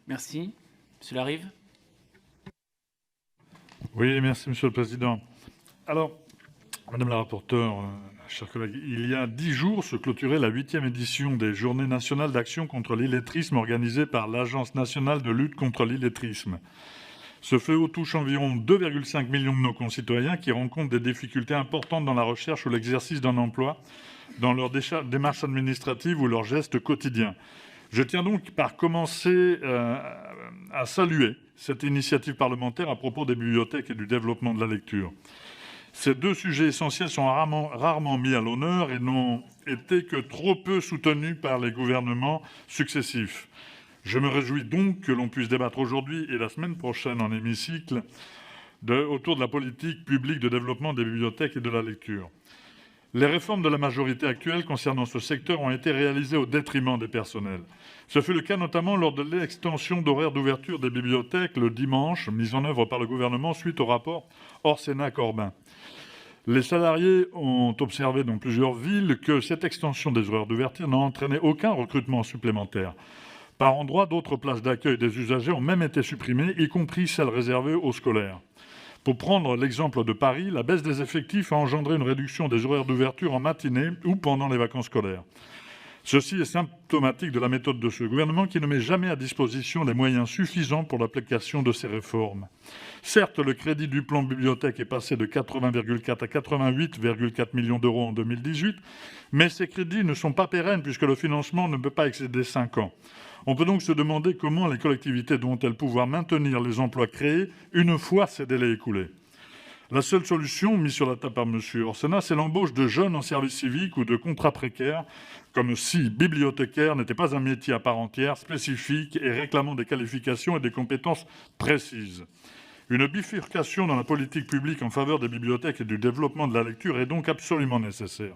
Merci. Monsieur Larive. Oui, merci Monsieur le Président. Alors, Madame la rapporteure, chers collègues, il y a 10 jours se clôturait la 8e édition des Journées nationales d'action contre l'illettrisme organisées par l'Agence nationale de lutte contre l'illettrisme. Ce fléau touche environ 2,5 millions de nos concitoyens qui rencontrent des difficultés importantes dans la recherche ou l'exercice d'un emploi, dans leur démarche administrative ou leurs gestes quotidiens. Je tiens donc par commencer à saluer cette initiative parlementaire à propos des bibliothèques et du développement de la lecture. Ces deux sujets essentiels sont rarement mis à l'honneur et n'ont été que trop peu soutenus par les gouvernements successifs. Je me réjouis donc que l'on puisse débattre aujourd'hui et la semaine prochaine en hémicycle autour de la politique publique de développement des bibliothèques et de la lecture. Les réformes de la majorité actuelle concernant ce secteur ont été réalisées au détriment des personnels. Ce fut le cas notamment lors de l'extension d'horaires d'ouverture des bibliothèques le dimanche, mise en œuvre par le gouvernement suite au rapport Orsenna-Corbin. Les salariés ont observé dans plusieurs villes que cette extension des horaires d'ouverture n'a entraîné aucun recrutement supplémentaire. Par endroits, d'autres places d'accueil des usagers ont même été supprimées, y compris celles réservées aux scolaires. Pour prendre l'exemple de Paris, la baisse des effectifs a engendré une réduction des horaires d'ouverture en matinée ou pendant les vacances scolaires. Ceci est symptomatique de la méthode de ce gouvernement qui ne met jamais à disposition les moyens suffisants pour l'application de ces réformes. Certes, le crédit du plan bibliothèque est passé de 80,4 à 88,4 millions d'euros en 2018, mais ces crédits ne sont pas pérennes puisque le financement ne peut pas excéder 5 ans. On peut donc se demander comment les collectivités vont-elles pouvoir maintenir les emplois créés une fois ces délais écoulés. La seule solution mise sur la table par M. Orsenna, c'est l'embauche de jeunes en service civique ou de contrats précaires, comme si bibliothécaire n'était pas un métier à part entière, spécifique et réclamant des qualifications et des compétences précises. Une bifurcation dans la politique publique en faveur des bibliothèques et du développement de la lecture est donc absolument nécessaire.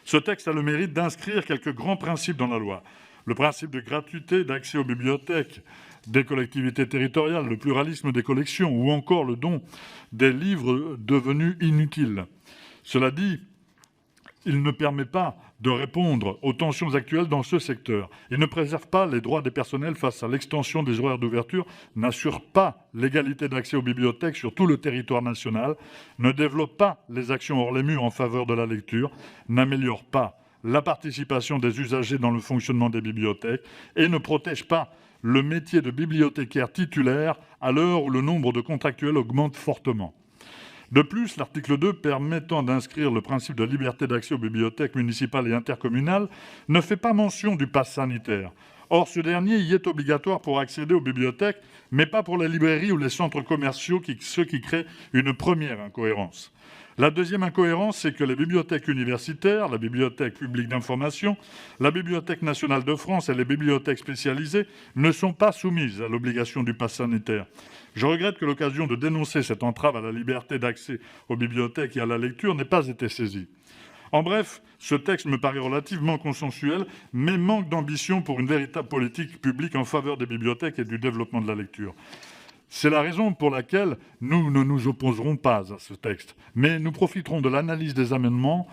Ce texte a le mérite d'inscrire quelques grands principes dans la loi. Le principe de gratuité d'accès aux bibliothèques des collectivités territoriales, le pluralisme des collections ou encore le don des livres devenus inutiles. Cela dit, il ne permet pas de répondre aux tensions actuelles dans ce secteur. Il ne préserve pas les droits des personnels face à l'extension des horaires d'ouverture, n'assure pas l'égalité d'accès aux bibliothèques sur tout le territoire national, ne développe pas les actions hors les murs en faveur de la lecture, n'améliore pas la participation des usagers dans le fonctionnement des bibliothèques et ne protège pas le métier de bibliothécaire titulaire à l'heure où le nombre de contractuels augmente fortement. De plus, l'article 2, permettant d'inscrire le principe de liberté d'accès aux bibliothèques municipales et intercommunales, ne fait pas mention du pass sanitaire. Or, ce dernier y est obligatoire pour accéder aux bibliothèques, mais pas pour les librairies ou les centres commerciaux, ce qui crée une première incohérence. La deuxième incohérence, c'est que les bibliothèques universitaires, la Bibliothèque publique d'information, la Bibliothèque nationale de France et les bibliothèques spécialisées ne sont pas soumises à l'obligation du pass sanitaire. Je regrette que l'occasion de dénoncer cette entrave à la liberté d'accès aux bibliothèques et à la lecture n'ait pas été saisie. En bref, ce texte me paraît relativement consensuel, mais manque d'ambition pour une véritable politique publique en faveur des bibliothèques et du développement de la lecture. C'est la raison pour laquelle nous ne nous opposerons pas à ce texte, mais nous profiterons de l'analyse des amendements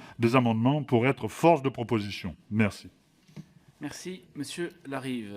pour être force de proposition. Merci. Merci, Monsieur Larive.